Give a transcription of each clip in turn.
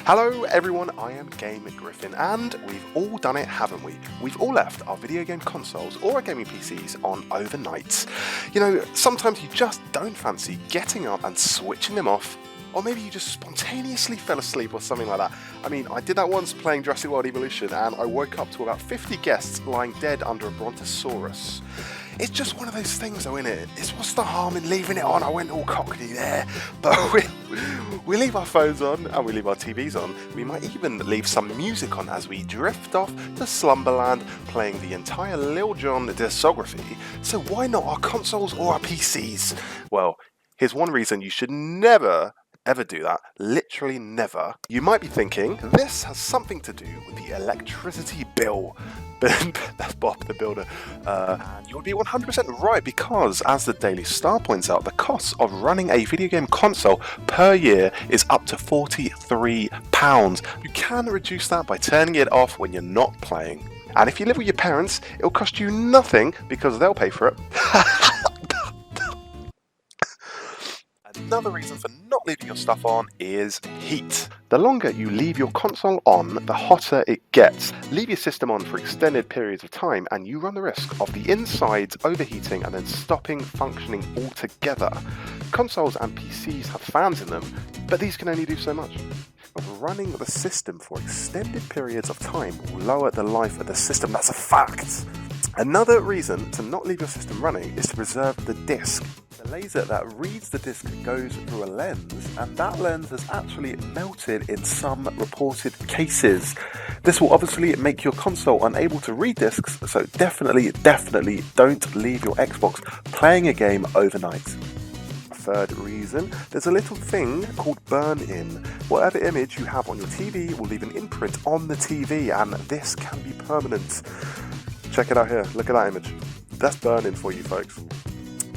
Hello everyone, I am Game Griffin, and we've all done it, haven't we? We've all left our video game consoles or our gaming PCs on overnight. You know, sometimes you just don't fancy getting up and switching them off, or maybe you just spontaneously fell asleep or something like that. I mean, I did that once playing Jurassic World Evolution, and I woke up to about 50 guests lying dead under a brontosaurus. It's just one of those things though, innit? It's what's the harm in leaving it on? I went all cockney there. But we leave our phones on and we leave our TVs on. We might even leave some music on as we drift off to slumberland playing the entire Lil Jon discography. So why not our consoles or our PCs? Well, here's one reason you should never ever do that. Literally never. You might be thinking, this has something to do with the electricity bill. That's Bob the Builder. And you'll be 100% right, because as the Daily Star points out, the cost of running a video game console per year is up to £43. You can reduce that by turning it off when you're not playing. And if you live with your parents, it'll cost you nothing because they'll pay for it. Another reason for not leaving your stuff on is heat. The longer you leave your console on, the hotter it gets. Leave your system on for extended periods of time and you run the risk of the insides overheating and then stopping functioning altogether. Consoles and PCs have fans in them, but these can only do so much. Running the system for extended periods of time will lower the life of the system. That's a fact. Another reason to not leave your system running is to preserve the disc. The laser that reads the disc goes through a lens, and that lens has actually melted in some reported cases. This will obviously make your console unable to read discs, so definitely don't leave your Xbox playing a game overnight. Third reason, there's a little thing called burn-in. Whatever image you have on your TV will leave an imprint on the TV, and this can be permanent. Check it out here, look at that image. That's burn-in for you folks.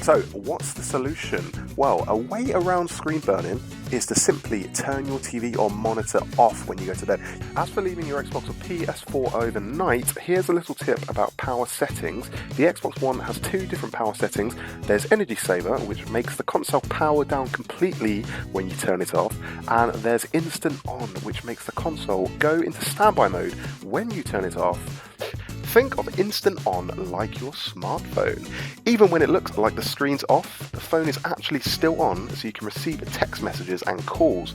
So, what's the solution? Well, a way around screen burn-in is to simply turn your TV or monitor off when you go to bed. As for leaving your Xbox or PS4 overnight, here's a little tip about power settings. The Xbox One has two different power settings. There's Energy Saver, which makes the console power down completely when you turn it off, and there's Instant On, which makes the console go into standby mode when you turn it off. Think of Instant On like your smartphone. Even when it looks like the screen's off, the phone is actually still on, so you can receive text messages and calls.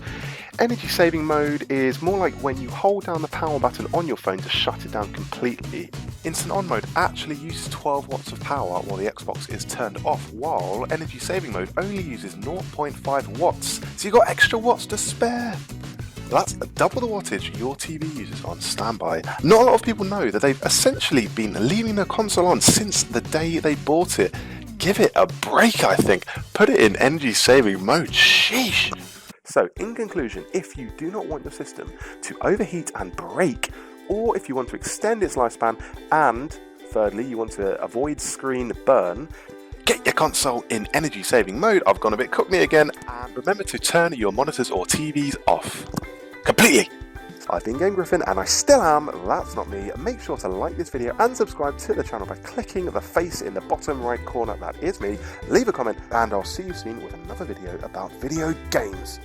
Energy saving mode is more like when you hold down the power button on your phone to shut it down completely. Instant On mode actually uses 12 watts of power while the Xbox is turned off, while energy saving mode only uses 0.5 watts, so you've got extra watts to spare. That's double the wattage your TV uses on standby. Not a lot of people know that they've essentially been leaving their console on since the day they bought it. Give it a break, I think. Put it in energy saving mode, sheesh. So, in conclusion, if you do not want your system to overheat and break, or if you want to extend its lifespan, and thirdly, you want to avoid screen burn, get your console in energy saving mode. I've gone a bit cockney again, and remember to turn your monitors or TVs off. Completely. I've been Game Griffin, and I still am. That's not me. Make sure to like this video and subscribe to the channel by clicking the face in the bottom right corner. That is me. Leave a comment, and I'll see you soon with another video about video games.